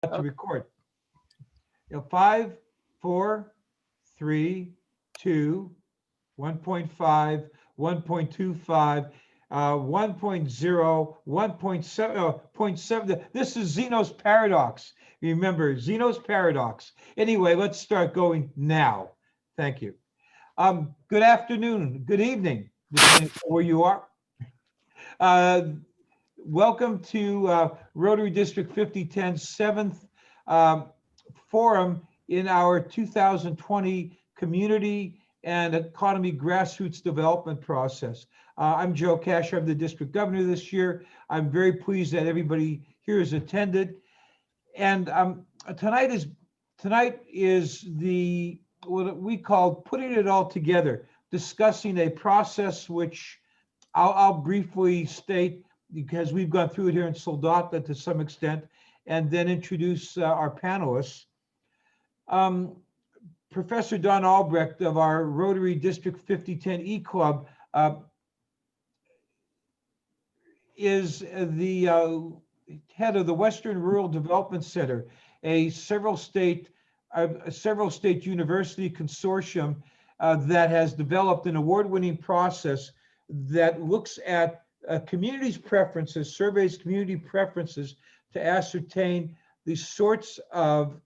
To record. 5, 4, 3, 2, 1.5, 1.25, 1.0, 1.7, zero point 0.7. This is Zeno's paradox. Remember, Zeno's paradox. Anyway, let's start going now. Thank you. Good afternoon, good evening, depending on where you are. Uh, Welcome to Rotary District 5010's seventh um, forum in our 2020 Community and Economy Grassroots Development Process. I'm Joe Cash. I'm the district governor this year. I'm very pleased that everybody here has attended. And tonight is the what we call putting it all together, discussing a process which I'll briefly state because we've gone through it here in Soldotna to some extent, and then introduce our panelists. Um, Professor Don Albrecht of our Rotary District 5010 E-Club is the head of the Western Rural Development Center, a several state university consortium that has developed an award-winning process that looks at communities' preferences, surveys community preferences to ascertain the sorts of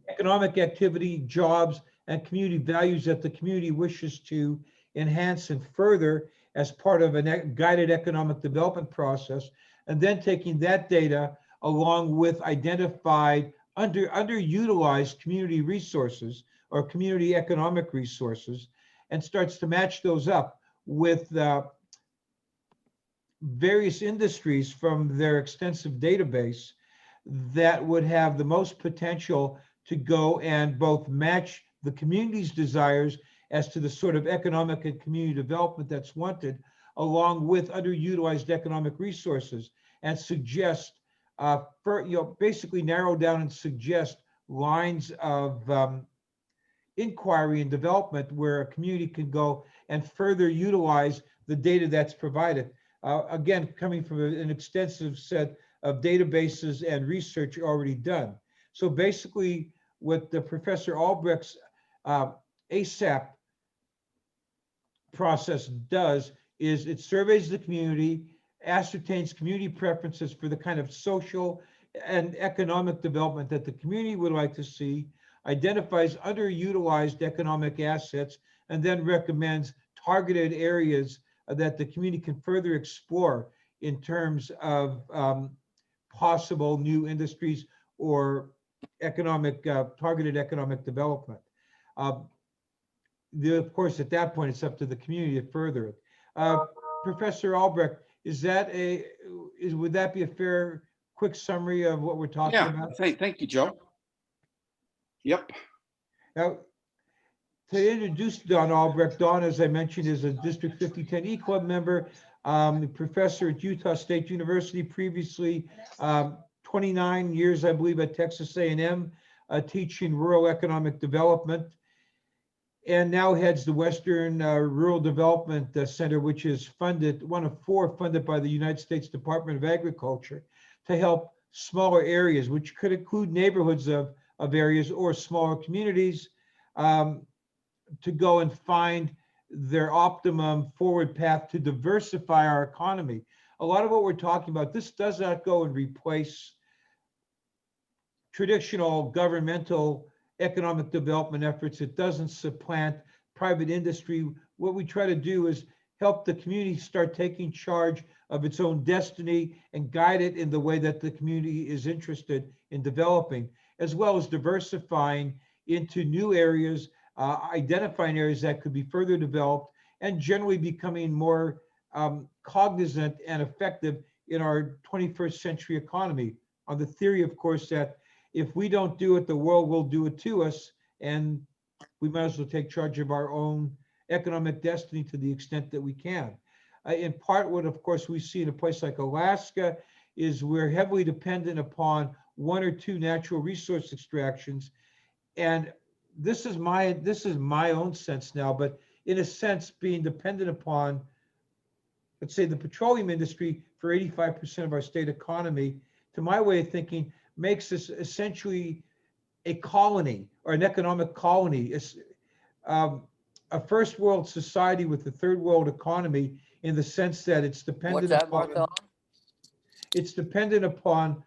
economic activity, jobs, and community values that the community wishes to enhance and further as part of a guided economic development process, and then taking that data along with identified underutilized community resources or community economic resources and starts to match those up with various industries from their extensive database that would have the most potential to go and both match the community's desires as to the sort of economic and community development that's wanted, along with underutilized economic resources, and suggest, basically narrow down and suggest lines of inquiry and development where a community can go and further utilize the data that's provided. Again, coming from an extensive set of databases and research already done. So basically, what the Professor Albrecht's ASAP process does is it surveys the community, ascertains community preferences for the kind of social and economic development that the community would like to see, identifies underutilized economic assets, and then recommends targeted areas that the community can further explore in terms of possible new industries or targeted economic development. Of course, at that point, it's up to the community to further it. Professor Albrecht, would that be a fair, quick summary of what we're talking about? Thank you, Joe. Yep. Now, to introduce Don Albrecht, Don, as I mentioned, is a District 5010 E-Club member, professor at Utah State University, previously 29 years, I believe, at Texas A&M, teaching rural economic development, and now heads the Western Rural Development Center, which is one of four funded by the United States Department of Agriculture to help smaller areas, which could include neighborhoods of areas or smaller communities, to go and find their optimum forward path to diversify our economy. A lot of what we're talking about, this does not go and replace traditional governmental economic development efforts. It doesn't supplant private industry. What we try to do is help the community start taking charge of its own destiny and guide it in the way that the community is interested in developing, as well as diversifying into new areas, identifying areas that could be further developed, and generally becoming more cognizant and effective in our 21st century economy, on the theory, of course, that if we don't do it, the world will do it to us, and we might as well take charge of our own economic destiny to the extent that we can. In part, what of course we see in a place like Alaska is we're heavily dependent upon one or two natural resource extractions, and this is my own sense now, but in a sense, being dependent upon, let's say, the petroleum industry for 85% of our state economy, to my way of thinking, makes us essentially a colony or an economic colony. It's a first world society with a third world economy in the sense that What's that, Martha? it's dependent upon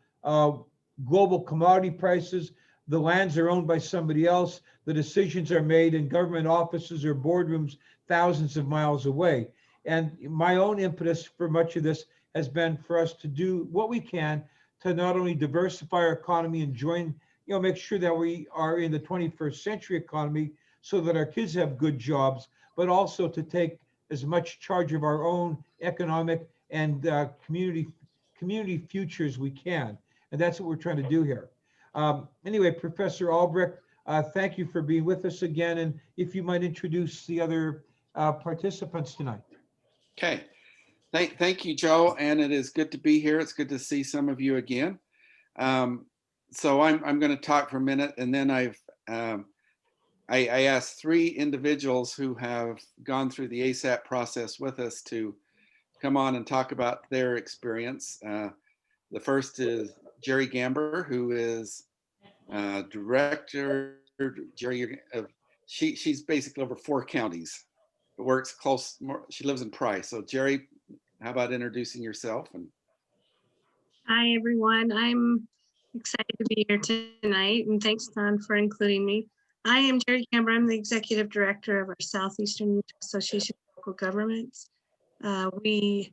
global commodity prices. The lands are owned by somebody else. The decisions are made in government offices or boardrooms thousands of miles away. And my own impetus for much of this has been for us to do what we can to not only diversify our economy and join, make sure that we are in the 21st century economy so that our kids have good jobs, but also to take as much charge of our own economic and community future as we can. And that's what we're trying to do here. Anyway, Professor Albrecht, thank you for being with us again. And if you might introduce the other participants tonight. Okay. Thank you, Joe. And it is good to be here. It's good to see some of you again. So I'm going to talk for a minute, and then I asked 3 individuals who have gone through the ASAP process with us to come on and talk about their experience. The first is Jerry Gamber, who is director. Jerry, she's basically over 4 counties. Works close. She lives in Price. So Jerry, how about introducing yourself? And hi everyone. I'm excited to be here tonight, and thanks, Don, for including me. I am Jerry Gamber. I'm the executive director of our Southeastern Utah Association of Local Governments. We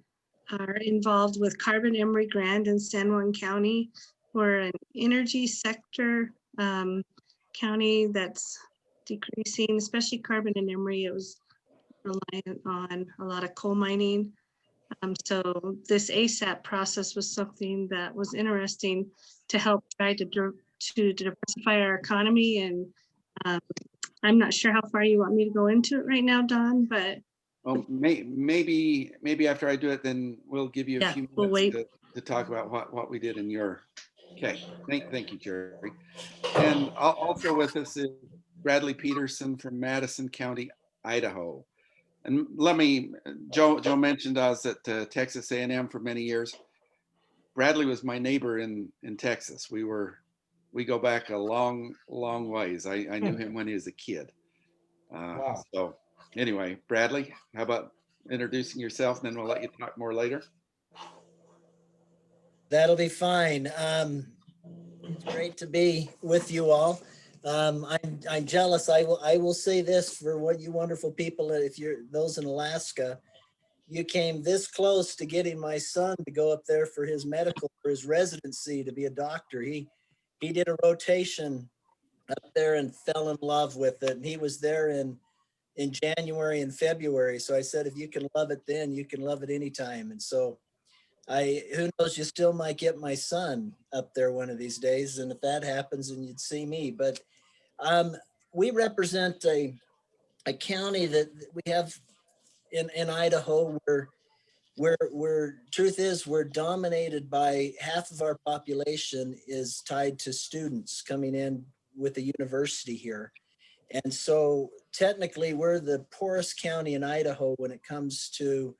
are involved with Carbon-Emery Grand in San Juan County. We're an energy sector county that's decreasing, especially Carbon-Emery. It was reliant on a lot of coal mining. So this ASAP process was something that was interesting to help try to diversify our economy. And I'm not sure how far you want me to go into it right now, Don, but well, maybe after I do it, then we'll give you a few minutes to talk about what we did in your. Okay, thank you, Jerry. And also with us is Bradley Peterson from Madison County, Idaho. And Joe mentioned I was at Texas A&M for many years. Bradley was my neighbor in Texas. We go back a long ways. I knew him when he was a kid. Wow. So anyway, Bradley, how about introducing yourself, and then we'll let you talk more later. That'll be fine. It's great to be with you all. I'm jealous. I will say this for what you wonderful people, if you're those in Alaska, you came this close to getting my son to go up there for his residency to be a doctor. He did a rotation up there and fell in love with it. And he was there in January and February. So I said, if you can love it then, you can love it anytime. And so who knows, you still might get my son up there one of these days. And if that happens, then you'd see me. But we represent a county that we have in Idaho where truth is we're dominated by half of our population is tied to students coming in with the university here. And so technically we're the poorest county in Idaho when it comes to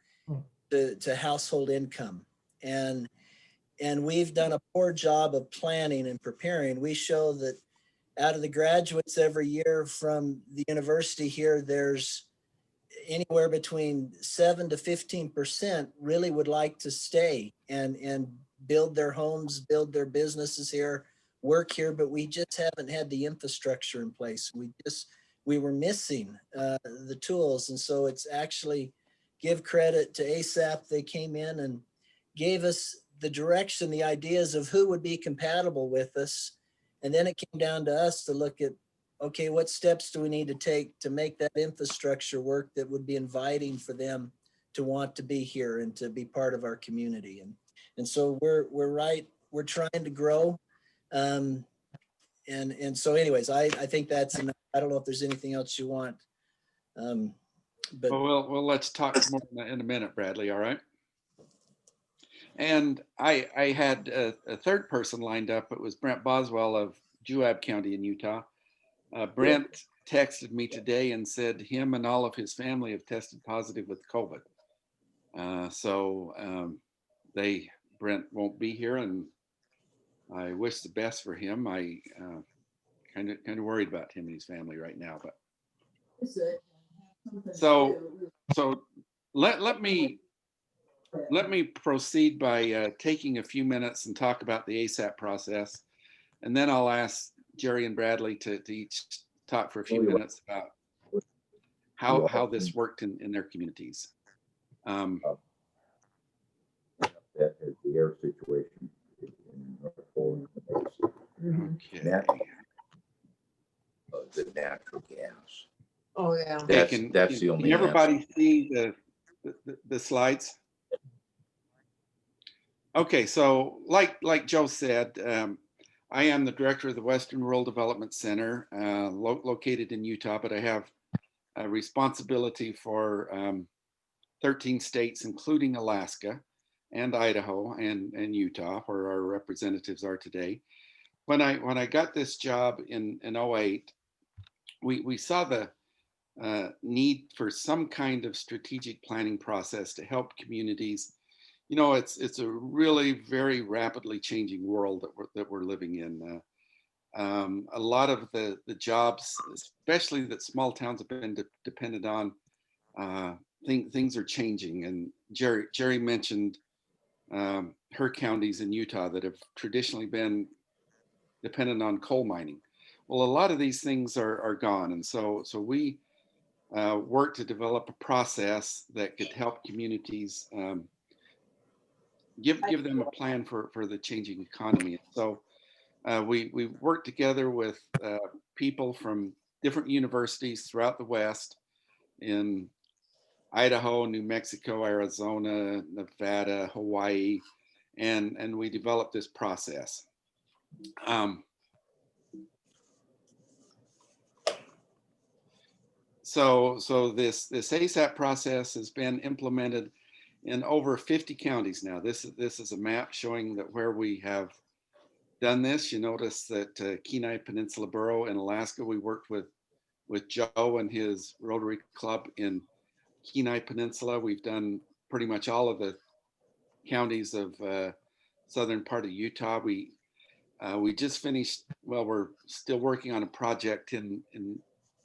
household income. And we've done a poor job of planning and preparing. We show that out of the graduates every year from the university here, there's anywhere between 7 to 15% really would like to stay and build their homes, build their businesses here, work here, but we just haven't had the infrastructure in place. We were missing the tools. And so it's actually, give credit to ASAP. They came in and gave us the direction, the ideas of who would be compatible with us. And then it came down to us to look at, okay, what steps do we need to take to make that infrastructure work that would be inviting for them to want to be here and to be part of our community. And so we're trying to grow. And so anyways, I think that's enough. I don't know if there's anything else you want. But well, let's talk more in a minute, Bradley. All right. And I had a third person lined up. It was Brent Boswell of Juab County in Utah. Brent texted me today and said him and all of his family have tested positive with COVID. So Brent won't be here, and I wish the best for him. I kind of worried about him and his family right now, but so let me proceed by taking a few minutes and talk about the ASAP process, and then I'll ask Jerry and Bradley to each talk for a few minutes about how this worked in their communities. That is the air situation in North Pole. Okay. The natural gas. Oh, yeah. That's the only Can everybody answer. see the slides? Okay, so like Joe said, I am the director of the Western Rural Development Center, located in Utah, but I have a responsibility for 13 states, including Alaska and Idaho and Utah, where our representatives are today. When I got this job in 2008, we saw the need for some kind of strategic planning process to help communities. You know, it's a really very rapidly changing world that we're living in. A lot of the jobs, especially that small towns have been dependent on, things are changing. And Jerry mentioned her counties in Utah that have traditionally been dependent on coal mining. Well, a lot of these things are gone, and so we work to develop a process that could help communities, give them a plan for the changing economy. So we work together with people from different universities throughout the West in Idaho, New Mexico, Arizona, Nevada, Hawaii, and we developed this process. So this ASAP process has been implemented in over 50 counties now. This is a map showing that where we have done this. You notice that Kenai Peninsula Borough in Alaska, we worked with Joe and his Rotary Club in Kenai Peninsula. We've done pretty much all of the counties of southern part of Utah. We just finished, well, we're still working on a project in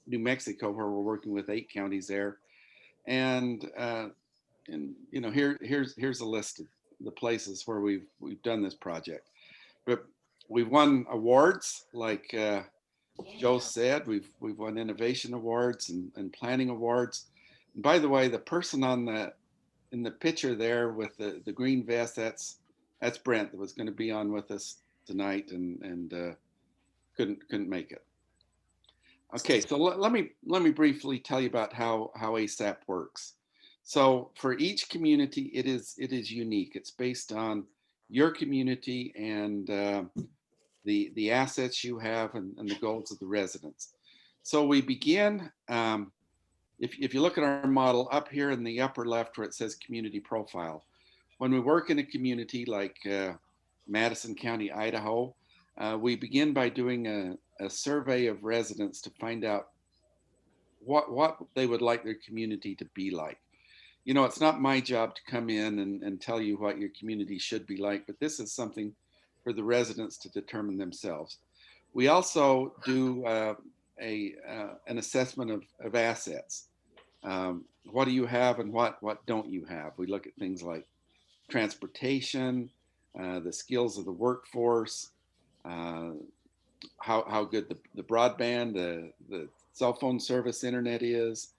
New Mexico where we're working with 8 counties there. And you know, here's a list of the places where we've done this project. But we've won awards, like Joe said. We've won innovation awards and planning awards. And by the way, the person in the picture there with the green vest, that's Brent, that was going to be on with us tonight and couldn't make it. Okay, so let me briefly tell you about how ASAP works. So for each community, it is unique. It's based on your community and the assets you have and the goals of the residents. So we begin, if you look at our model up here in the upper left where it says community profile, when we work in a community like Madison County, Idaho, we begin by doing a survey of residents to find out what they would like their community to be like. You know, it's not my job to come in and tell you what your community should be like, but this is something for the residents to determine themselves. We also do an assessment of assets. What do you have and what don't you have? We look at things like transportation, the skills of the workforce, how good the broadband, the cell phone service, internet is,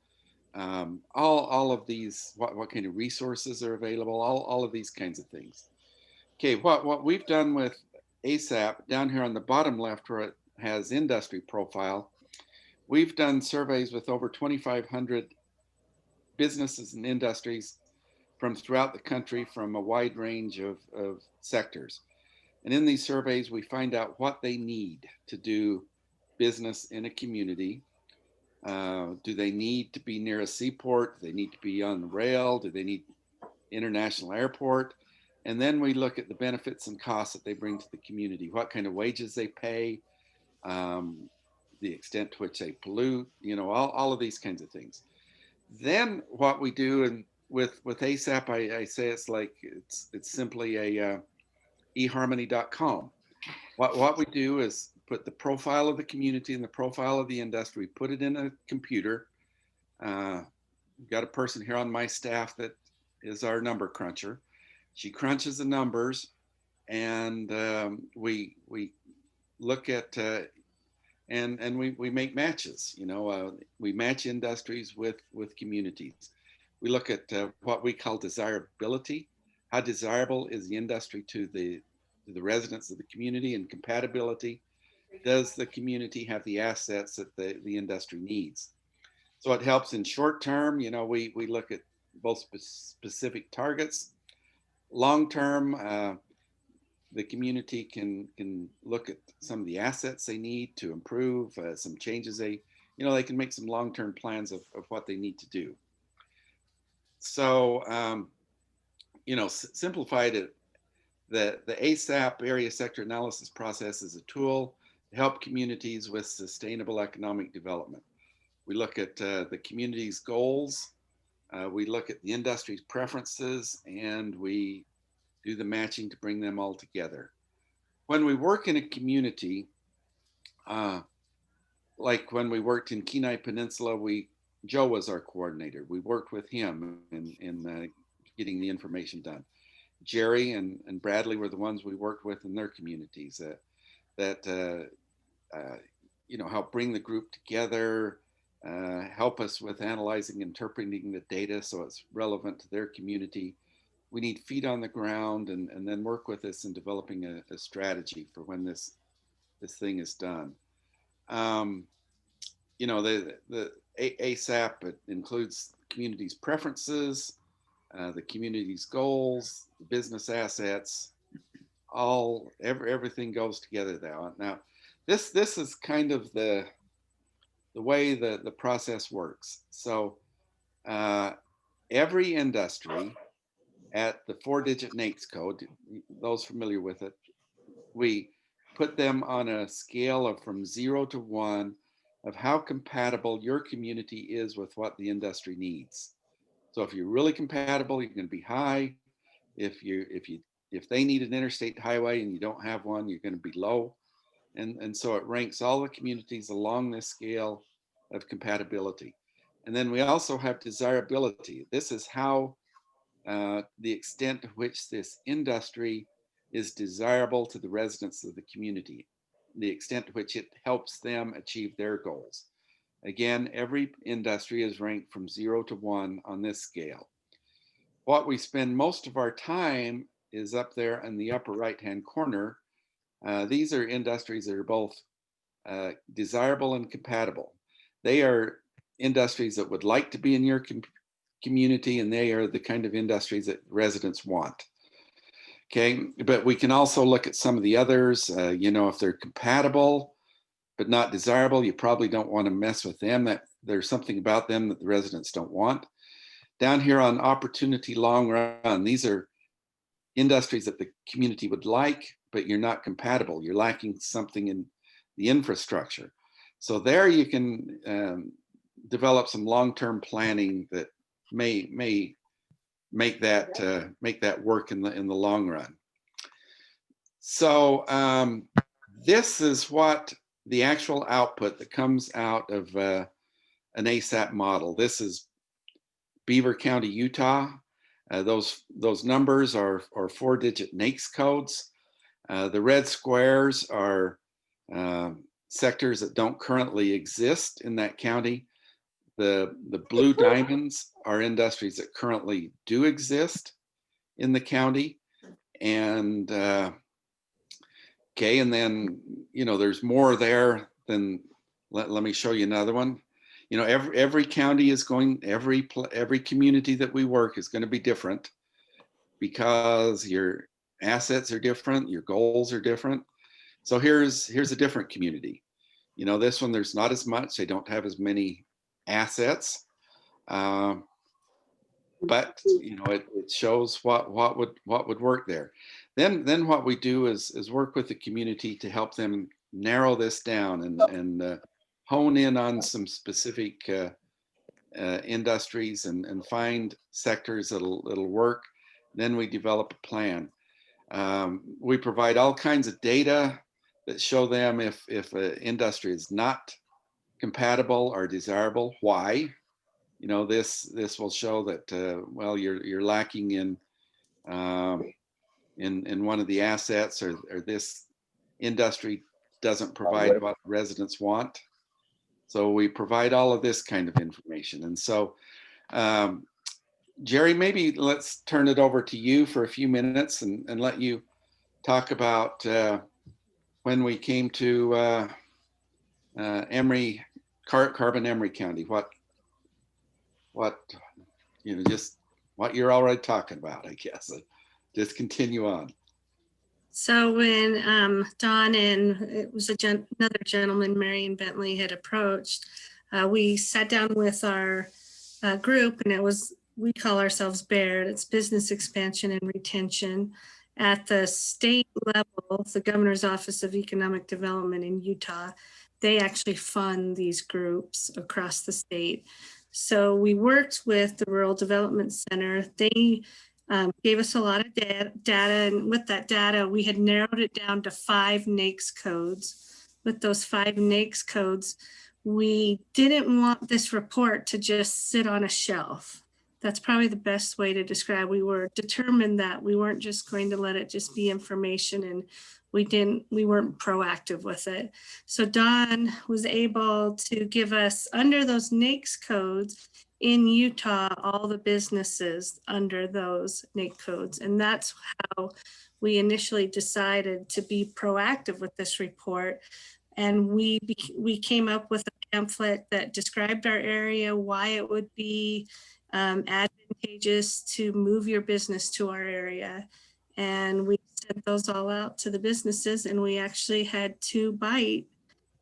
all of these, what kind of resources are available, all of these kinds of things. Okay, what we've done with ASAP, down here on the bottom left where it has industry profile, we've done surveys with over 2,500 businesses and industries from throughout the country, from a wide range of sectors. And in these surveys, we find out what they need to do business in a community. Do they need to be near a seaport? Do they need to be on the rail? Do they need international airport? And then we look at the benefits and costs that they bring to the community, what kind of wages they pay, the extent to which they pollute, you know, all of these kinds of things. Then what we do, and with ASAP, I say it's like, it's simply a eharmony.com. What we do is put the profile of the community and the profile of the industry, put it in a computer. We've got a person here on my staff that is our number cruncher. She crunches the numbers, and we look at and we make matches. You know, we match industries with communities. We look at what we call desirability. How desirable is the industry to the residents of the community, and compatibility. Does the community have the assets that the industry needs? So it helps in short term. You know, we look at both specific targets. Long term, the community can look at some of the assets they need to improve, some changes they can make some long-term plans of what they need to do. So, simplified it, the ASAP, area sector analysis process, is a tool to help communities with sustainable economic development. We look at the community's goals, we look at the industry's preferences, and we do the matching to bring them all together. When we work in a community, like when we worked in Kenai Peninsula, Joe was our coordinator. We worked with him in getting the information done. Jerry and Bradley were the ones we worked with in their communities that help bring the group together, help us with analyzing, interpreting the data so it's relevant to their community. We need feet on the ground, and then work with us in developing a strategy for when this thing is done. The ASAP, it includes the community's preferences, the community's goals, the business assets, everything goes together there. Now, this is kind of the way the process works. So every industry at the 4-digit NAICS code, those familiar with it, we put them on a scale of from 0 to 1 of how compatible your community is with what the industry needs. So if you're really compatible, you're going to be high. If they need an interstate highway and you don't have one, you're going to be low. And so it ranks all the communities along this scale of compatibility. And then we also have desirability. This is how the extent to which this industry is desirable to the residents of the community, the extent to which it helps them achieve their goals. Again, every industry is ranked from 0 to 1 on this scale. What we spend most of our time is up there in the upper right-hand corner. These are industries that are both desirable and compatible. They are industries that would like to be in your community, and they are the kind of industries that residents want. Okay, but we can also look at some of the others. If they're compatible but not desirable, you probably don't want to mess with them. That there's something about them that the residents don't want. Down here on opportunity long run, these are industries that the community would like, but you're not compatible. You're lacking something in the infrastructure. So there you can develop some long-term planning that may make that work in the long run. So this is what the actual output that comes out of an ASAP model. This is Beaver County, Utah. Those numbers are 4-digit NAICS codes. The red squares are sectors that don't currently exist in that county. The blue diamonds are industries that currently do exist in the county. And and then there's more there than. Let me show you another one. Every county is going, every community that we work is going to be different, because your assets are different, your goals are different. So here's a different community. This one, there's not as much, they don't have as many assets, but it shows what would work there. Then what we do is work with the community to help them narrow this down and hone in on some specific industries and find sectors that'll work. Then we develop a plan. We provide all kinds of data that show them if an industry is not compatible or desirable, why. You know, this will show that well, you're lacking in one of the assets, or this industry doesn't provide what residents want. So we provide all of this kind of information. And so, Jerry, maybe let's turn it over to you for a few minutes and let you talk about when we came to Emory, Carbon Emory County, what, you know, just what you're already talking about, I guess. Just continue on. So when Don and it was another gentleman, Marion Bentley, had approached, we sat down with our group, and we call ourselves BEARD. It's Business Expansion and Retention. At the state level, the Governor's Office of Economic Development in Utah, they actually fund these groups across the state. So we worked with the Rural Development Center. They gave us a lot of data, and with that data, we had narrowed it down to 5 NAICS codes. With those 5 NAICS codes, we didn't want this report to just sit on a shelf. That's probably the best way to describe. We were determined that we weren't just going to let it just be information, and we weren't proactive with it. So Don was able to give us, under those NAICS codes in Utah, all the businesses under those NAICS codes. And that's how we initially decided to be proactive with this report. And we came up with a pamphlet that described our area, why it would be advantageous to move your business to our area. And we sent those all out to the businesses, and we actually had 2 bite,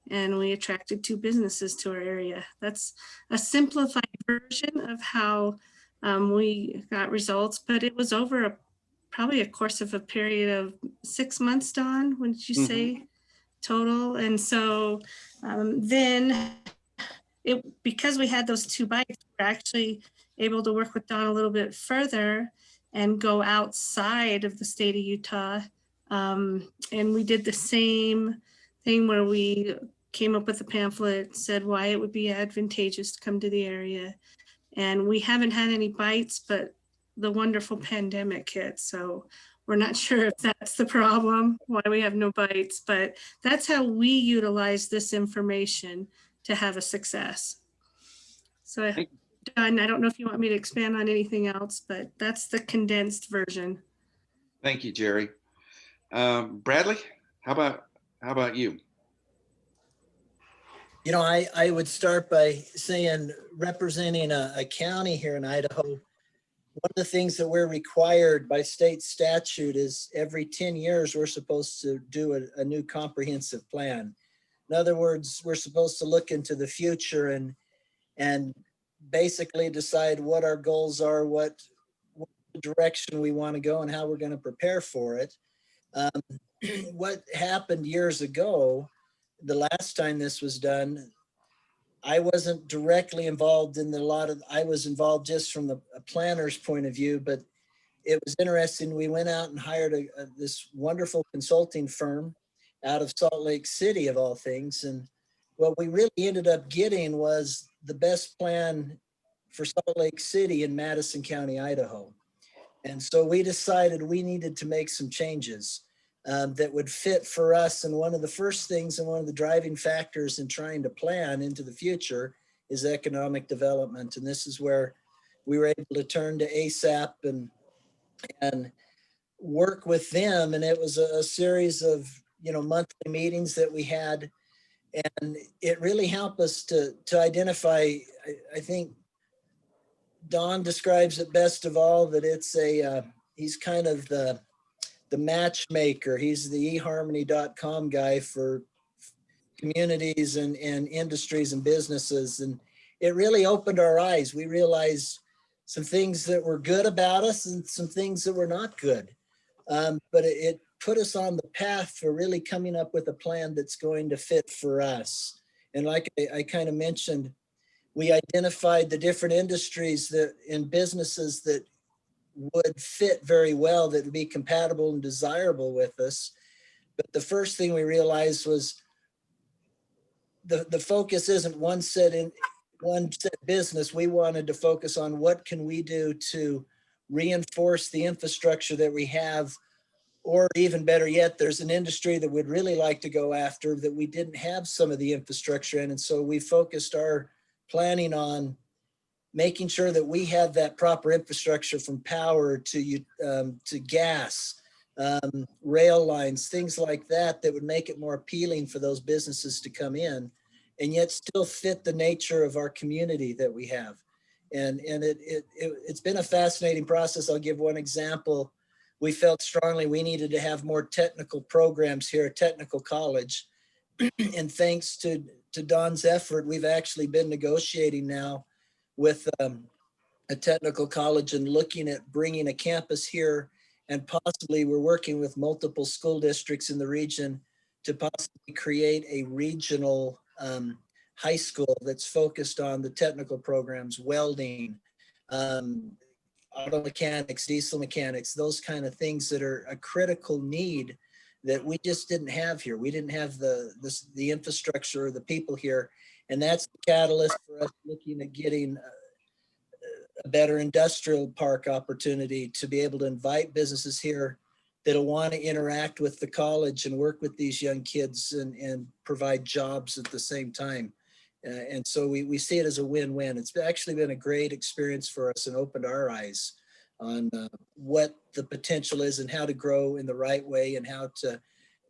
and we attracted 2 businesses to our area. That's a simplified version of how we got results, but it was over probably a course of a period of 6 months, Don, what did you say total? And so then because we had those 2 bites, we're actually able to work with Don a little bit further and go outside of the state of Utah. And we did the same thing where we came up with a pamphlet, said why it would be advantageous to come to the area. And we haven't had any bites, but the wonderful pandemic hit. So we're not sure if that's the problem, why we have no bites, but that's how we utilize this information to have a success. So Don, I don't know if you want me to expand on anything else, but that's the condensed version. Thank you, Jerry. Bradley, how about you? You know, I would start by saying, representing a county here in Idaho, one of the things that we're required by state statute is every 10 years, we're supposed to do a new comprehensive plan. In other words, we're supposed to look into the future and basically decide what our goals are, what direction we want to go, and how we're going to prepare for it. What happened years ago, the last time this was done, I wasn't directly involved in I was involved just from a planner's point of view, but it was interesting. We went out and hired this wonderful consulting firm out of Salt Lake City, of all things. And what we really ended up getting was the best plan for Salt Lake City in Madison County, Idaho. And so we decided we needed to make some changes that would fit for us. And one of the first things and one of the driving factors in trying to plan into the future is economic development. And this is where we were able to turn to ASAP and work with them. And it was a series of, monthly meetings that we had. And it really helped us to identify, I think Don describes it best of all, that it's he's kind of the matchmaker. He's the eharmony.com guy for communities and industries and businesses. And it really opened our eyes. We realized some things that were good about us and some things that were not good. But it put us on the path for really coming up with a plan that's going to fit for us. And like I kind of mentioned, we identified the different industries and businesses that would fit very well, that would be compatible and desirable with us. But the first thing we realized was the focus isn't one set business. We wanted to focus on what can we do to reinforce the infrastructure that we have, or even better yet, there's an industry that we'd really like to go after that we didn't have some of the infrastructure in. And so we focused our planning on making sure that we have that proper infrastructure, from power to gas, rail lines, things like that, that would make it more appealing for those businesses to come in, and yet still fit the nature of our community that we have. And it's been a fascinating process. I'll give one example. We felt strongly we needed to have more technical programs here at Technical College. And thanks to Don's effort, we've actually been negotiating now with a technical college and looking at bringing a campus here. And possibly we're working with multiple school districts in the region to possibly create a regional high school that's focused on the technical programs, welding, auto mechanics, diesel mechanics, those kind of things that are a critical need that we just didn't have here. We didn't have the infrastructure or the people here. And that's the catalyst for us looking at getting a better industrial park opportunity to be able to invite businesses here that'll want to interact with the college and work with these young kids and provide jobs at the same time. And so we see it as a win-win. It's actually been a great experience for us and opened our eyes on what the potential is and how to grow in the right way and how to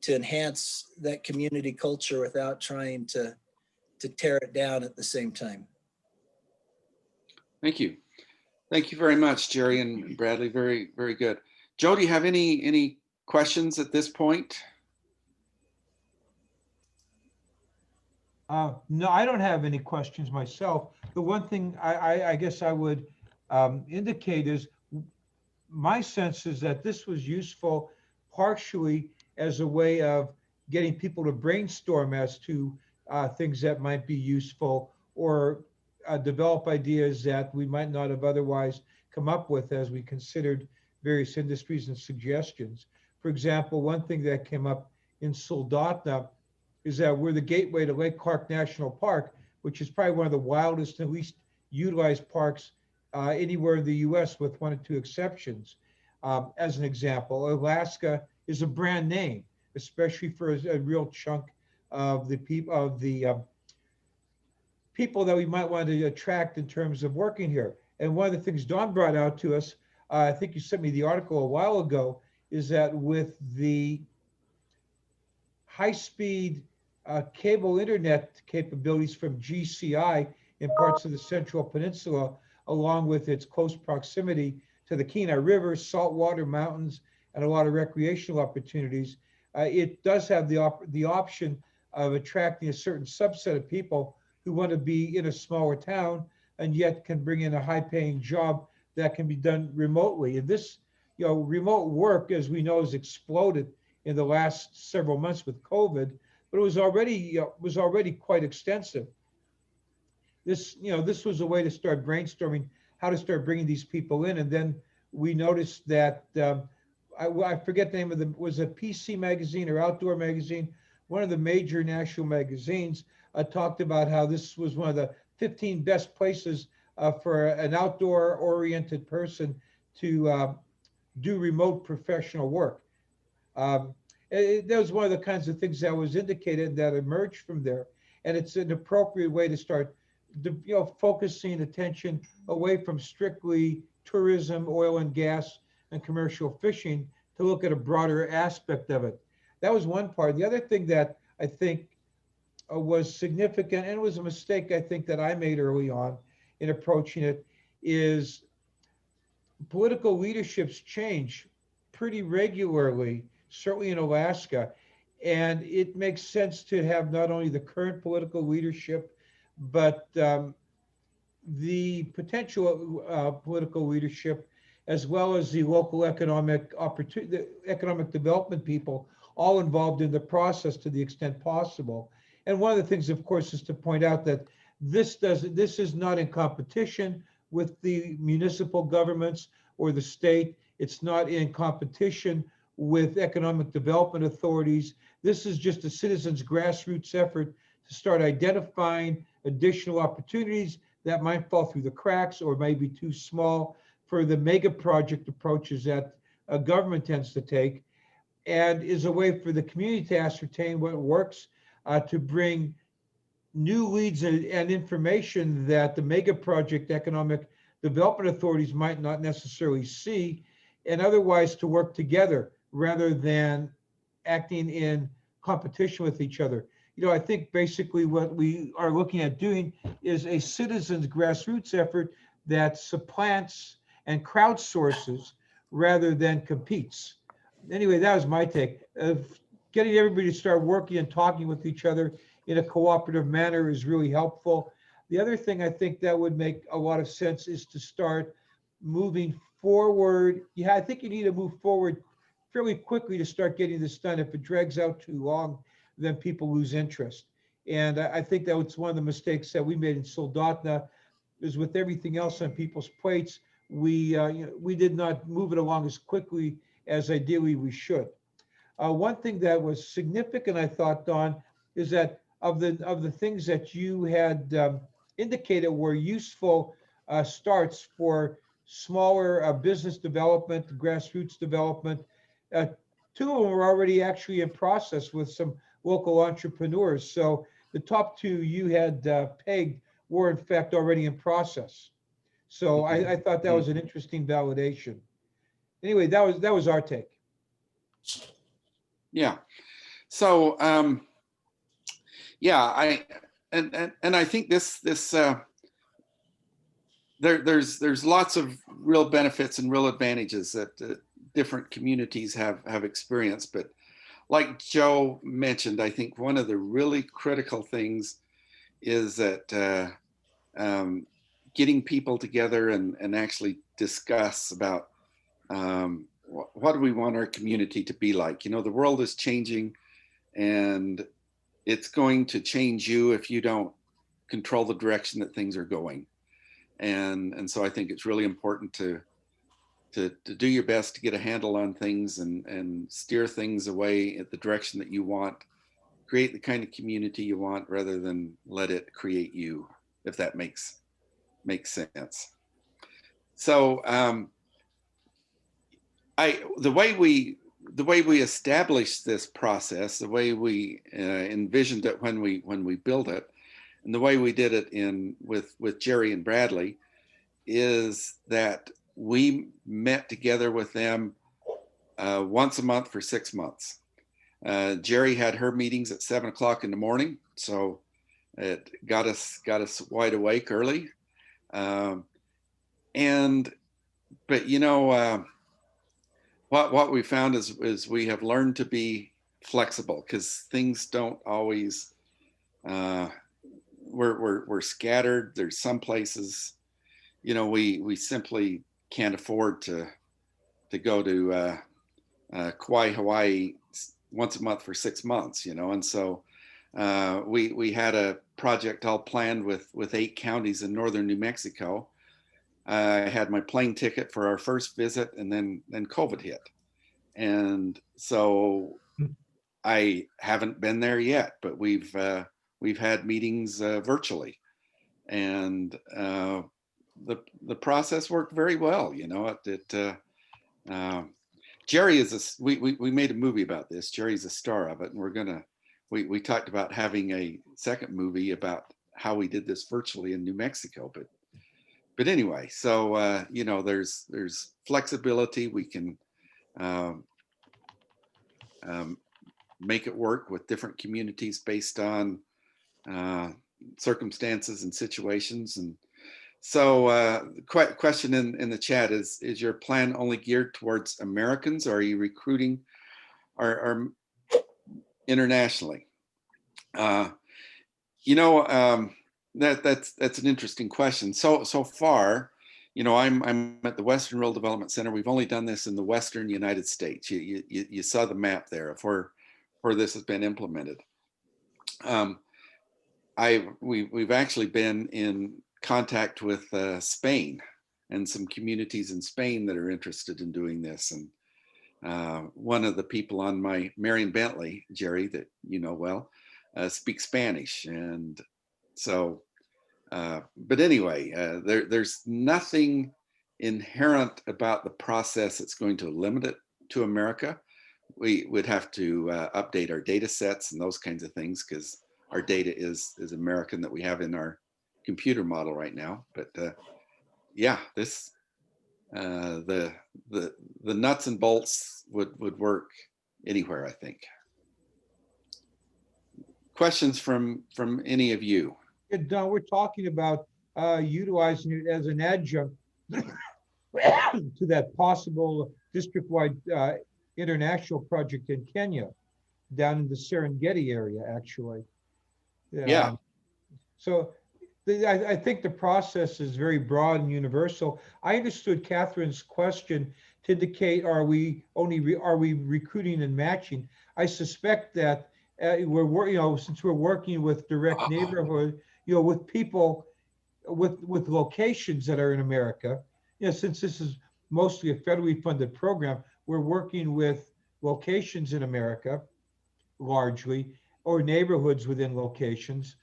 enhance that community culture without trying to tear it down at the same time. Thank you. Thank you very much, Jerry and Bradley. Very, very good. Joe, do you have any questions at this point? No, I don't have any questions myself. The one thing I guess I would indicate is my sense is that this was useful partially as a way of getting people to brainstorm as to things that might be useful, or develop ideas that we might not have otherwise come up with as we considered various industries and suggestions. For example, one thing that came up in Soldotna is that we're the gateway to Lake Clark National Park, which is probably one of the wildest and least utilized parks anywhere in the US, with one or two exceptions. As an example, Alaska is a brand name, especially for a real chunk of the people that we might want to attract in terms of working here. And one of the things Don brought out to us, I think you sent me the article a while ago, is that with the high-speed cable internet capabilities from GCI in parts of the Central Peninsula, along with its close proximity to the Kenai River, saltwater mountains, and a lot of recreational opportunities, it does have the option of attracting a certain subset of people who want to be in a smaller town and yet can bring in a high-paying job that can be done remotely. And this, remote work, as we know, has exploded in the last several months with COVID, but it was already quite extensive. This was a way to start brainstorming how to start bringing these people in. And then we noticed that I forget the name of them, was it PC Magazine or Outdoor Magazine? One of the major national magazines talked about how this was one of the 15 best places for an outdoor-oriented person to do remote professional work. That was one of the kinds of things that was indicated that emerged from there. And it's an appropriate way to start focusing attention away from strictly tourism, oil and gas, and commercial fishing to look at a broader aspect of it. That was one part. The other thing that I think was significant, and it was a mistake I think that I made early on in approaching it, is political leaderships change pretty regularly, certainly in Alaska. And it makes sense to have not only the current political leadership, but the potential political leadership, as well as the local economic opportunity, the economic development people, all involved in the process to the extent possible. And one of the things, of course, is to point out that this is not in competition with the municipal governments or the state. It's not in competition with economic development authorities. This is just a citizens grassroots effort to start identifying additional opportunities that might fall through the cracks or may be too small for the mega project approaches that a government tends to take, and is a way for the community to ascertain what works, to bring new leads and information that the mega project economic development authorities might not necessarily see, and otherwise to work together rather than acting in competition with each other. You know, I think basically what we are looking at doing is a citizens grassroots effort that supplants and crowdsources rather than competes. Anyway, that was my take. Getting everybody to start working and talking with each other in a cooperative manner is really helpful. The other thing I think that would make a lot of sense is to start moving forward. Yeah, I think you need to move forward fairly quickly to start getting this done. If it drags out too long, then people lose interest. And I think that was one of the mistakes that we made in Soldotna, is with everything else on people's plates, we did not move it along as quickly as ideally we should. One thing that was significant, I thought, Don, is that of the things that you had indicated were useful starts for smaller business development, grassroots development, two of them were already actually in process with some local entrepreneurs. So the top two you had pegged were in fact already in process. So I thought that was an interesting validation. Anyway, that was our take. Yeah. So yeah, I think there's lots of real benefits and real advantages that different communities have experienced. But like Joe mentioned, I think one of the really critical things is that getting people together and actually discuss about what do we want our community to be like. You know, the world is changing, and it's going to change you if you don't control the direction that things are going. And so I think it's really important to do your best to get a handle on things and steer things away at the direction that you want, create the kind of community you want rather than let it create you, if that makes sense. So the way we established this process, the way we envisioned it when we built it, and the way we did it with Jerry and Bradley, is that we met together with them once a month for 6 months. Jerry had her meetings at 7 o'clock in the morning, so it got us wide awake early. But you know, what we found is we have learned to be flexible, because things don't always. We're scattered. There's some places, you know, we simply can't afford to go to Kauai, Hawaii once a month for 6 months, you know. And so we had a project all planned with 8 counties in northern New Mexico. I had my plane ticket for our first visit, and then COVID hit. And so I haven't been there yet, but we've had meetings virtually, and the process worked very well. You know, Jerry is we made a movie about this. Jerry's a star of it, and we talked about having a second movie about how we did this virtually in New Mexico. But anyway, so you know, there's flexibility. We can make it work with different communities based on circumstances and situations. And so question in the chat is your plan only geared towards Americans, or are you recruiting or internationally? You know, that's an interesting question. So far, you know, I'm at the Western Rural Development Center. We've only done this in the Western United States. You saw the map there of where this has been implemented. We've actually been in contact with Spain and some communities in Spain that are interested in doing this. one of the people on my Marion Bentley, Jerry, that you know well, speaks Spanish. And so, but anyway, there's nothing inherent about the process that's going to limit it to America. We would have to update our data sets and those kinds of things, because our data is American that we have in our computer model right now. But yeah, this the nuts and bolts would work anywhere, I think. Questions from any of you? Yeah, Don, we're talking about utilizing it as an adjunct to that possible district-wide international project in Kenya, down in the Serengeti area, actually. Yeah. So I think the process is very broad and universal. I understood Catherine's question to indicate, are we recruiting and matching? I suspect that since we're working with direct neighborhood, with people with locations that are in America, since this is mostly a federally funded program, we're working with locations in America, largely, or neighborhoods within locations.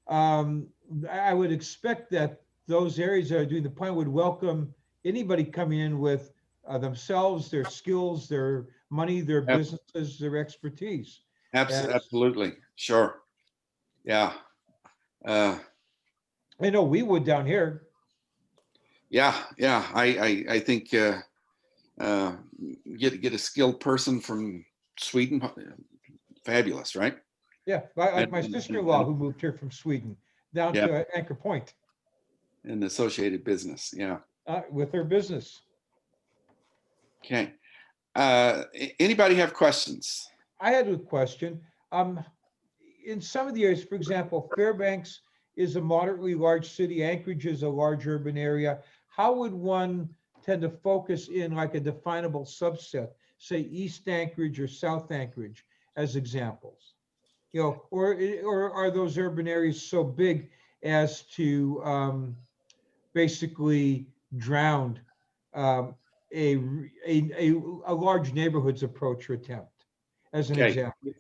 I would expect that those areas that are doing the plan would welcome anybody coming in with themselves, their skills, their money, their businesses, their expertise. Absolutely. Sure. Yeah. I know we would down here. Yeah. I think get a skilled person from Sweden. Fabulous, right? Yeah, like my sister-in-law who moved here from Sweden down to Anchor Point. In the associated business, yeah. With her business. Okay. Anybody have questions? I had a question. In some of the areas, for example, Fairbanks is a moderately large city. Anchorage is a large urban area. How would one tend to focus in like a definable subset, say East Anchorage or South Anchorage as examples? Or are those urban areas so big as to basically drown a large neighborhoods approach or attempt, as an example?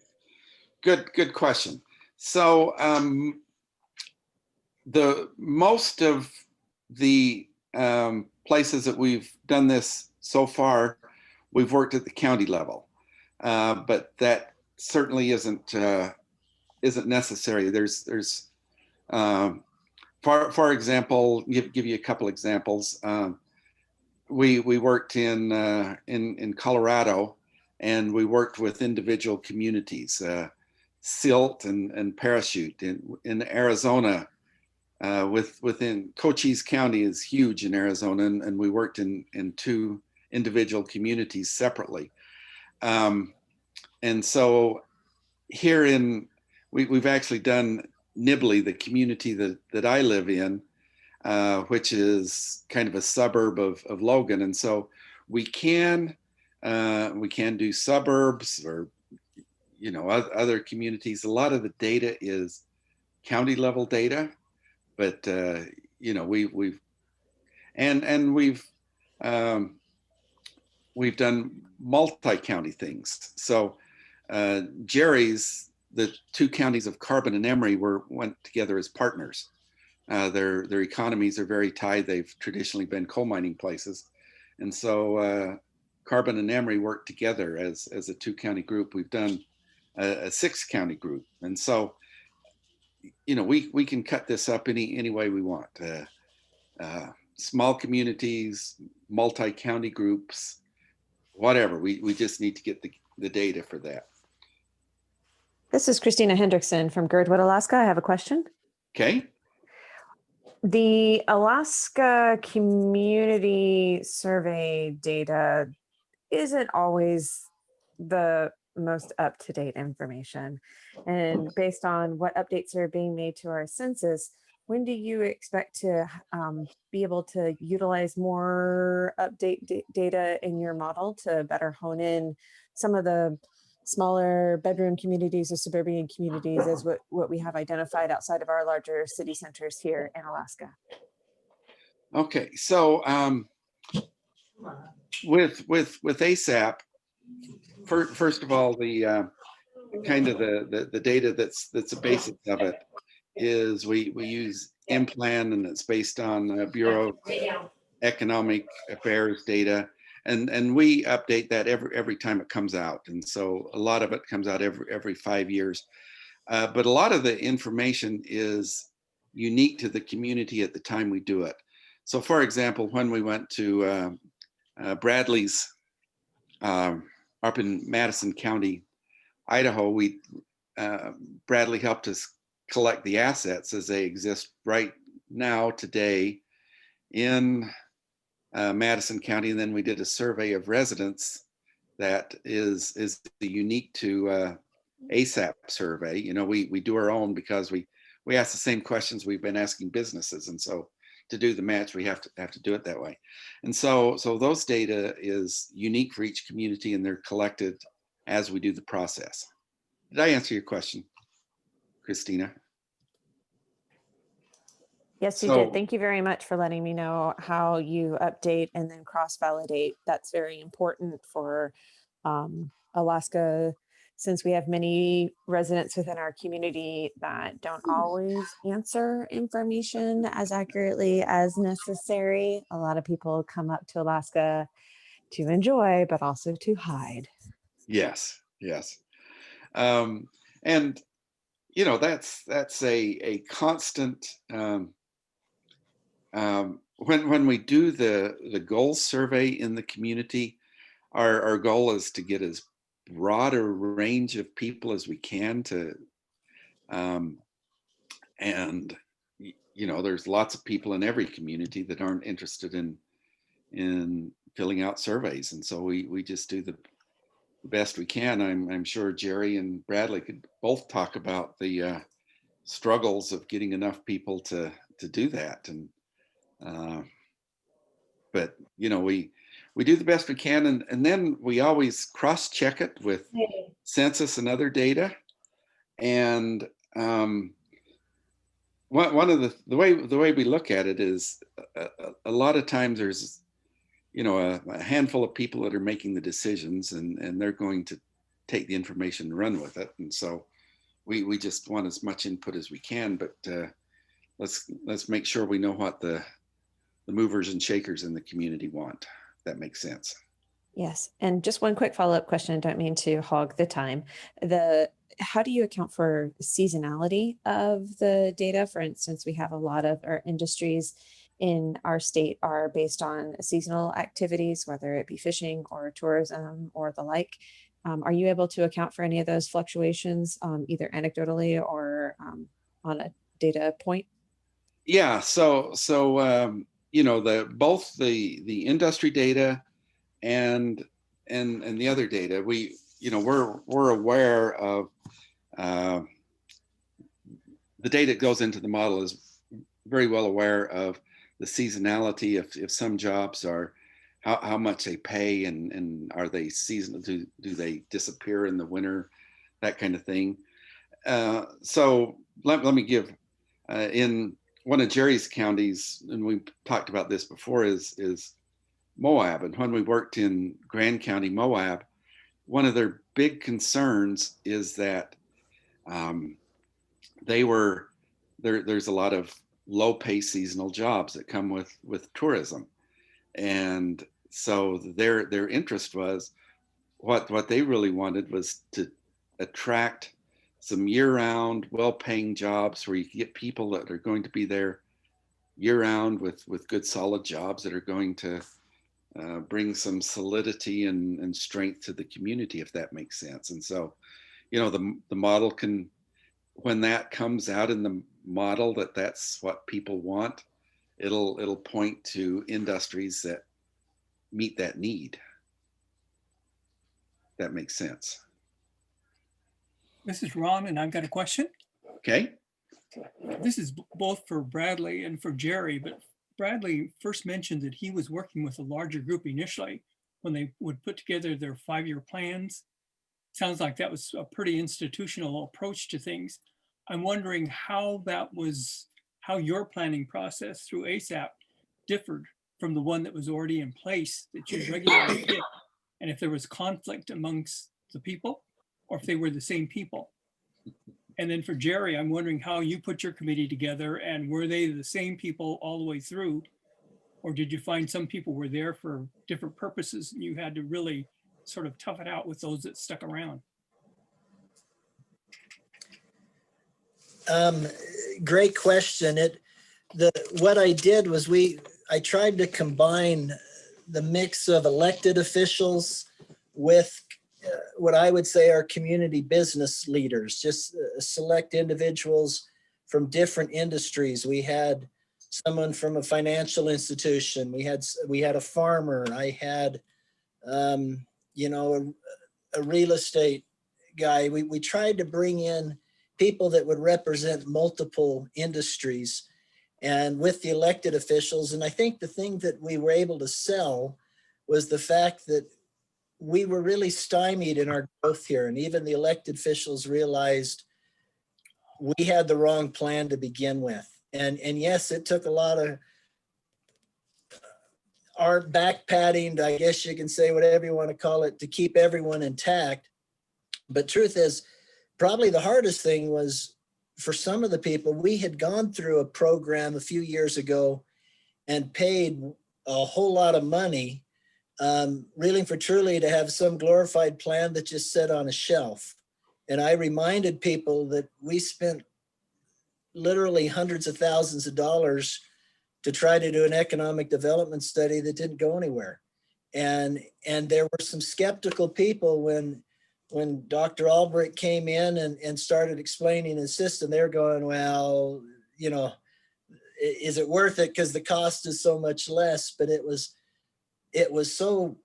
Good question. So the most of the places that we've done this so far, we've worked at the county level, but that certainly isn't necessary. There's for example, give you a couple examples. We worked in Colorado, and we worked with individual communities, Silt and Parachute. In Arizona, within Cochise County is huge in Arizona, and we worked in two individual communities separately. And so here we've actually done Nibley, the community that I live in, which is kind of a suburb of Logan. And so we can do suburbs or, other communities. A lot of the data is county level data, but, we've done multi-county things. So Jerry's, the two counties of Carbon and Emery went together as partners. Their economies are very tied. They've traditionally been coal mining places. And so Carbon and Emery worked together as a 2-county group. We've done a 6-county group. And so, we can cut this up any way we want. Small communities, multi-county groups, whatever. We just need to get the data for that. This is Christina Hendrickson from Girdwood, Alaska. I have a question. Okay. The Alaska Community Survey data isn't always the most up-to-date information. And based on what updates are being made to our census, when do you expect to be able to utilize more data in your model to better hone in some of the smaller bedroom communities or suburban communities as what we have identified outside of our larger city centers here in Alaska? Okay, so with ASAP, First of all, the kind of the data that's the basics of it is we use Implan, and it's based on Bureau of Economic Affairs data, and we update that every time it comes out, and so a lot of it comes out every 5 years. But a lot of the information is unique to the community at the time we do it. So, for example, when we went to Bradley's up in Madison County, Idaho, Bradley helped us collect the assets as they exist right now today in Madison County, and then we did a survey of residents that is unique to ASAP survey. You know, we do our own because we ask the same questions we've been asking businesses, and so to do the match, we have to do it that way. And so those data is unique for each community, and they're collected as we do the process. Did I answer your question, Christina? Yes, you did. Thank you very much for letting me know how you update and then cross-validate. That's very important for Alaska, since we have many residents within our community that don't always answer information as accurately as necessary. A lot of people come up to Alaska to enjoy, but also to hide. Yes, yes. And you know, that's a constant. When we do the goals survey in the community, our goal is to get as broad a range of people as we can to, and you know, there's lots of people in every community that aren't interested in filling out surveys, and so we just do the best we can. I'm sure Jerry and Bradley could both talk about the struggles of getting enough people to do that, and but you know, we do the best we can, and then we always cross-check it with census and other data. And one of the way we look at it is a lot of times there's, you know, a handful of people that are making the decisions, and they're going to take the information and run with it. And so we just want as much input as we can, but let's make sure we know what the movers and shakers in the community want. If that makes sense. Yes. And just one quick follow-up question. I don't mean to hog the time. How do you account for seasonality of the data? For instance, we have a lot of our industries in our state are based on seasonal activities, whether it be fishing or tourism or the like. Are you able to account for any of those fluctuations, either anecdotally or on a data point? Yeah. So you know, both the industry data and the other data, we're aware of the data that goes into the model is very well aware of the seasonality. If some jobs are how much they pay, and are they seasonal, do they disappear in the winter, that kind of thing. So let me give in one of Jerry's counties, and we talked about this before, is Moab. And when we worked in Grand County, Moab, one of their big concerns is that there's a lot of low pay seasonal jobs that come with tourism. And so their interest was, what they really wanted was to attract some year-round, well-paying jobs where you can get people that are going to be there year-round with good, solid jobs that are going to bring some solidity and strength to the community, if that makes sense. And so, you know, the model can, when that comes out in the model that's what people want, it'll point to industries that meet that need. That makes sense. This is Ron, and I've got a question. Okay. This is both for Bradley and for Jerry, but Bradley first mentioned that he was working with a larger group initially when they would put together their 5-year plans. Sounds like that was a pretty institutional approach to things. I'm wondering how your planning process through ASAP differed from the one that was already in place that you regularly did. and if there was conflict amongst the people, or if they were the same people. And then for Jerry, I'm wondering how you put your committee together, and were they the same people all the way through? Or did you find some people were there for different purposes and you had to really sort of tough it out with those that stuck around? Great question. What I did was I tried to combine the mix of elected officials with what I would say are community business leaders, just select individuals from different industries. We had someone from a financial institution. We had a farmer. I had, you know, a real estate guy. We tried to bring in people that would represent multiple industries and with the elected officials. And I think the thing that we were able to sell was the fact that we were really stymied in our growth here. And even the elected officials realized we had the wrong plan to begin with. And yes, it took a lot of our back padding, I guess you can say, whatever you want to call it, to keep everyone intact. But truth is, probably the hardest thing was for some of the people, we had gone through a program a few years ago and paid a whole lot of money, really for truly to have some glorified plan that just sat on a shelf. And I reminded people that we spent literally hundreds of thousands of dollars to try to do an economic development study that didn't go anywhere. And there were some skeptical people when Dr. Albrecht came in and started explaining his system. They're going, well, you know, is it worth it? Because the cost is so much less. But it was so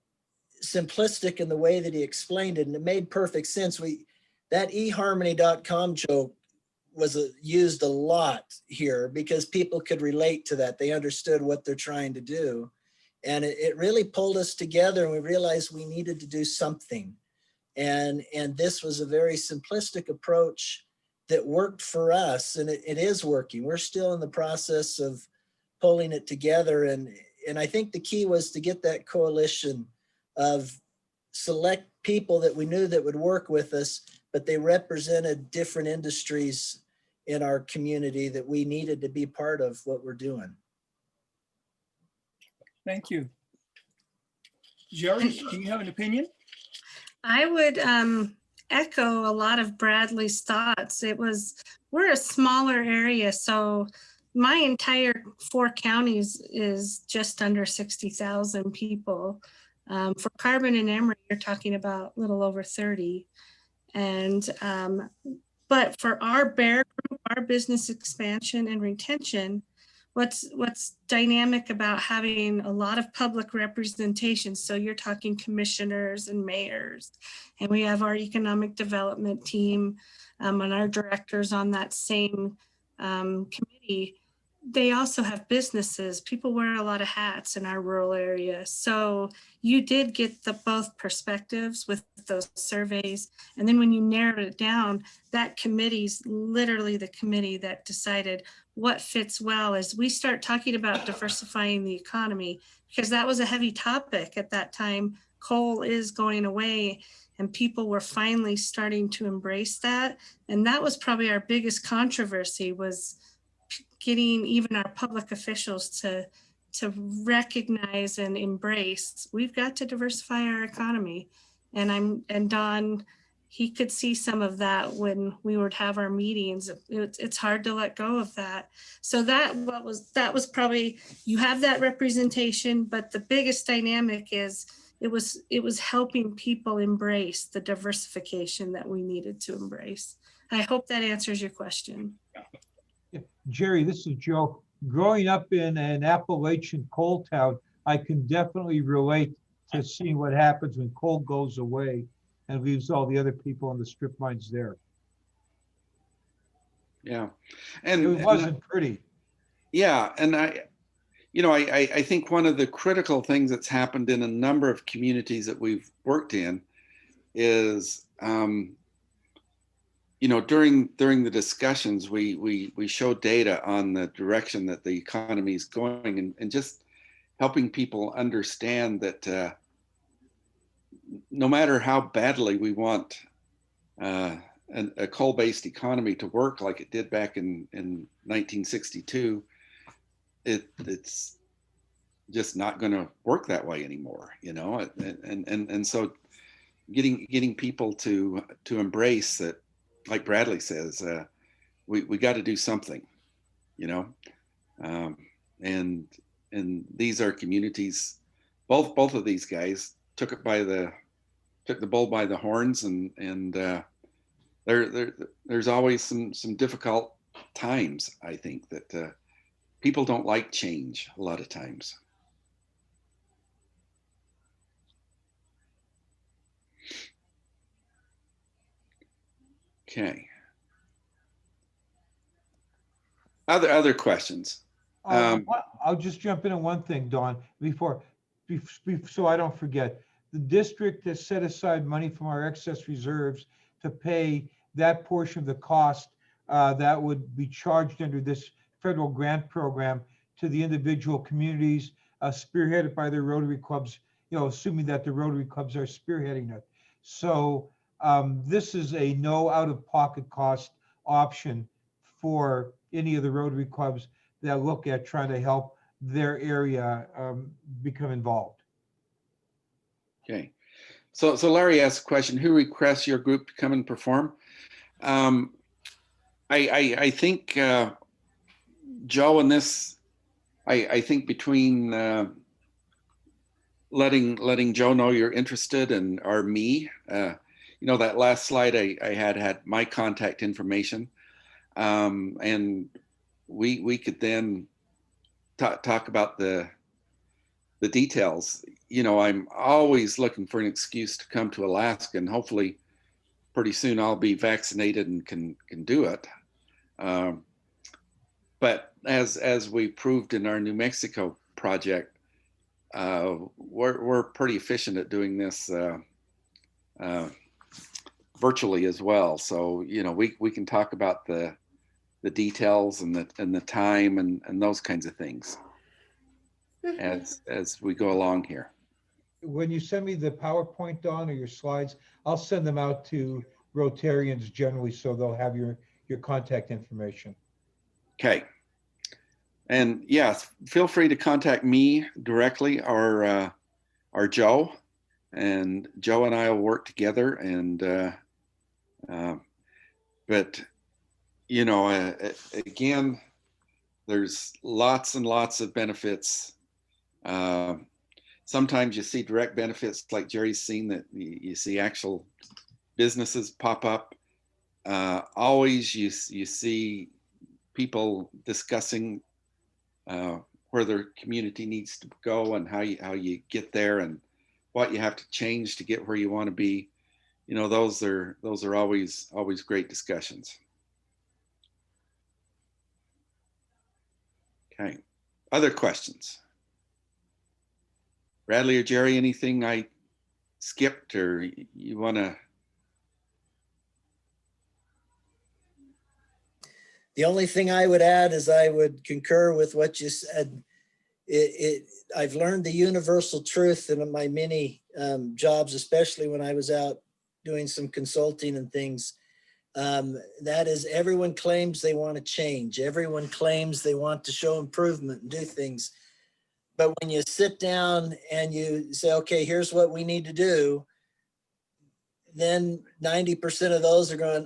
simplistic in the way that he explained it, and it made perfect sense. That eharmony.com joke was used a lot here because people could relate to that. They understood what they're trying to do. And it really pulled us together, and we realized we needed to do something. And this was a very simplistic approach that worked for us, and it is working. We're still in the process of pulling it together. And I think the key was to get that coalition of select people that we knew that would work with us, but they represented different industries in our community that we needed to be part of what we're doing. Thank you. Jerry, do you have an opinion? I would echo a lot of Bradley's thoughts. We're a smaller area, so my entire 4 counties is just under 60,000 people. For Carbon and Emory, you're talking about a little over 30. And but for our BEAR group, our business expansion and retention, what's dynamic about having a lot of public representation? So you're talking commissioners and mayors, and we have our economic development team and our directors on that same committee. They also have businesses. People wear a lot of hats in our rural area. So you did get both perspectives with those surveys. And then when you narrowed it down, that committee's literally the committee that decided what fits well as we start talking about diversifying the economy, because that was a heavy topic at that time. Coal is going away, and people were finally starting to embrace that. And that was probably our biggest controversy, was getting even our public officials to recognize and embrace, we've got to diversify our economy. And Don, he could see some of that when we would have our meetings. It's hard to let go of that. So that was probably, you have that representation, but the biggest dynamic is it was helping people embrace the diversification that we needed to embrace. I hope that answers your question. Jerry, this is Joe. Growing up in an Appalachian coal town, I can definitely relate to seeing what happens when coal goes away and leaves all the other people on the strip mines there. Yeah. And it wasn't pretty. Yeah. And I think one of the critical things that's happened in a number of communities that we've worked in is, during the discussions, we show data on the direction that the economy is going, and just helping people understand that no matter how badly we want a coal-based economy to work like it did back in 1962, it's just not going to work that way anymore, you know. And so getting people to embrace that, like Bradley says, we got to do something, you know. And these are communities. Both of these guys took the bull by the horns, and there's always some difficult times. I think that people don't like change a lot of times. Okay. Other questions? I'll just jump in on one thing, Dawn, so I don't forget. The district has set aside money from our excess reserves to pay that portion of the cost that would be charged under this federal grant program to the individual communities spearheaded by their Rotary clubs, you know, assuming that the Rotary clubs are spearheading it. So this is a no out-of-pocket cost option for any of the Rotary clubs that look at trying to help their area become involved. Okay. So Larry asked a question, who requests your group to come and perform? I think Joe and this, I think between letting Joe know you're interested or me, you know, that last slide I had my contact information, and we could then talk about the details. You know, I'm always looking for an excuse to come to Alaska, and hopefully pretty soon I'll be vaccinated and can do it. But as we proved in our New Mexico project, we're pretty efficient at doing this virtually as well. So, you know, we can talk about the details and the time and those kinds of things as we go along here. When you send me the PowerPoint, Dawn, or your slides, I'll send them out to Rotarians generally, so they'll have your contact information. Okay. And yes, feel free to contact me directly or Joe, and Joe and I will work together. And but you know, again, there's lots and lots of benefits. Sometimes you see direct benefits like Jerry's seen, that you see actual businesses pop up. Always you see people discussing where their community needs to go and how you get there and what you have to change to get where you want to be. You know, those are always great discussions. Okay, other questions? Bradley or Jerry, anything I skipped or you want to? The only thing I would add is I would concur with what you said. I've learned the universal truth in my many jobs, especially when I was out doing some consulting and things. That is, everyone claims they want to change. Everyone claims they want to show improvement and do things. But when you sit down and you say, okay, here's what we need to do, then 90% of those are going,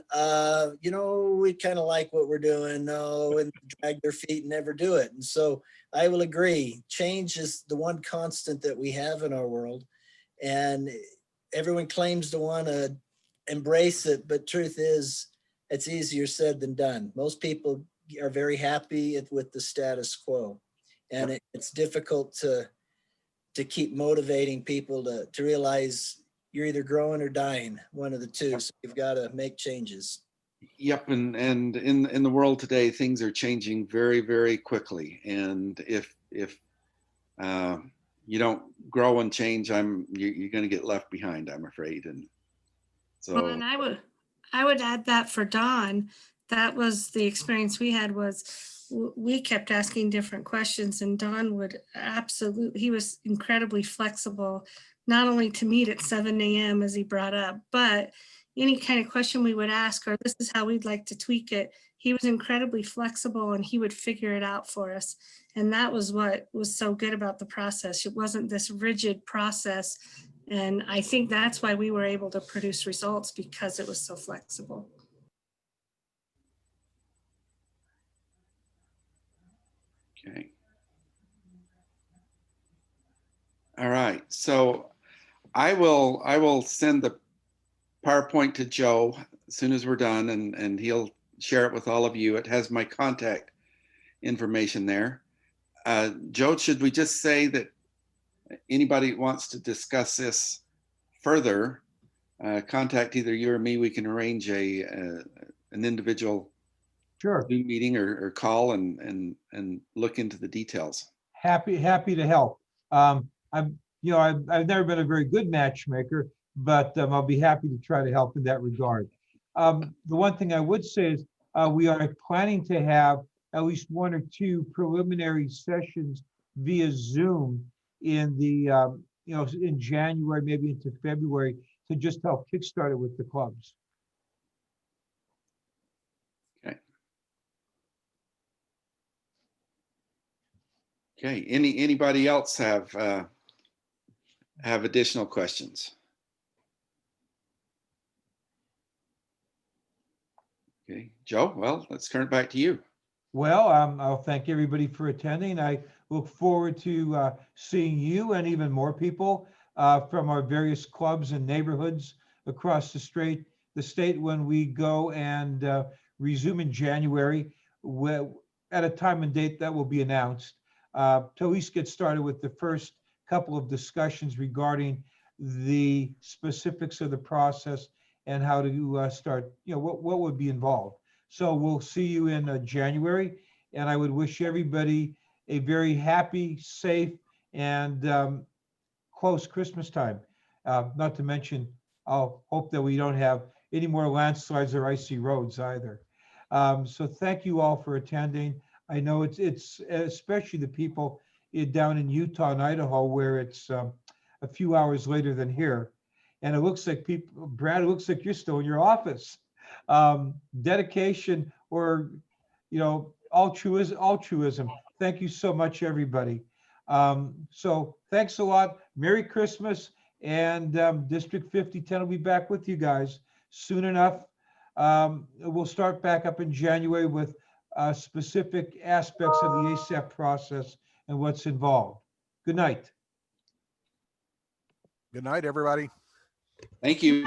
you know, we kind of like what we're doing, no, and drag their feet and never do it. And so I will agree, change is the one constant that we have in our world. And everyone claims to want to embrace it, but truth is, it's easier said than done. Most people are very happy with the status quo. And it's difficult to keep motivating people to realize you're either growing or dying, one of the two. So you've got to make changes. Yep, and in the world today, things are changing very, very quickly. And if you don't grow and change, you're going to get left behind, I'm afraid. And so, well, and I would add that for Dawn, that was the experience we had. Was we kept asking different questions, and Don would absolutely, he was incredibly flexible, not only to meet at 7 a.m. as he brought up, but any kind of question we would ask, or this is how we'd like to tweak it. He was incredibly flexible and he would figure it out for us. And that was what was so good about the process. It wasn't this rigid process. And I think that's why we were able to produce results, because it was so flexible. Okay. All right, so I will send the PowerPoint to Joe as soon as we're done, and he'll share it with all of you. It has my contact information there. Joe, should we just say that anybody wants to discuss this further, contact either you or me. We can arrange an individual Sure. Zoom meeting or call and look into the details. Happy to help. I've never been a very good matchmaker, but I'll be happy to try to help in that regard. The one thing I would say is we are planning to have at least 1 or 2 preliminary sessions via Zoom in the in January, maybe into February, to just help kickstart it with the clubs. Okay. Anybody else have additional questions? Okay, Joe. Well, let's turn it back to you. Well, I'll thank everybody for attending. I look forward to seeing you and even more people from our various clubs and neighborhoods across the state when we go and resume in January at a time and date that will be announced, to at least get started with the first couple of discussions regarding the specifics of the process and how to start, what would be involved. So we'll see you in January, and I would wish everybody a very happy, safe, and close Christmas time. Not to mention, I'll hope that we don't have any more landslides or icy roads either. So thank you all for attending. I know it's especially the people down in Utah and Idaho, where it's a few hours later than here. And it looks like Brad, it looks like you're still in your office. Dedication or, altruism. Thank you so much, everybody. So thanks a lot. Merry Christmas. And District 5010 will be back with you guys soon enough. We'll start back up in January with specific aspects of the ASAP process and what's involved. Good night. Good night, everybody. Thank you.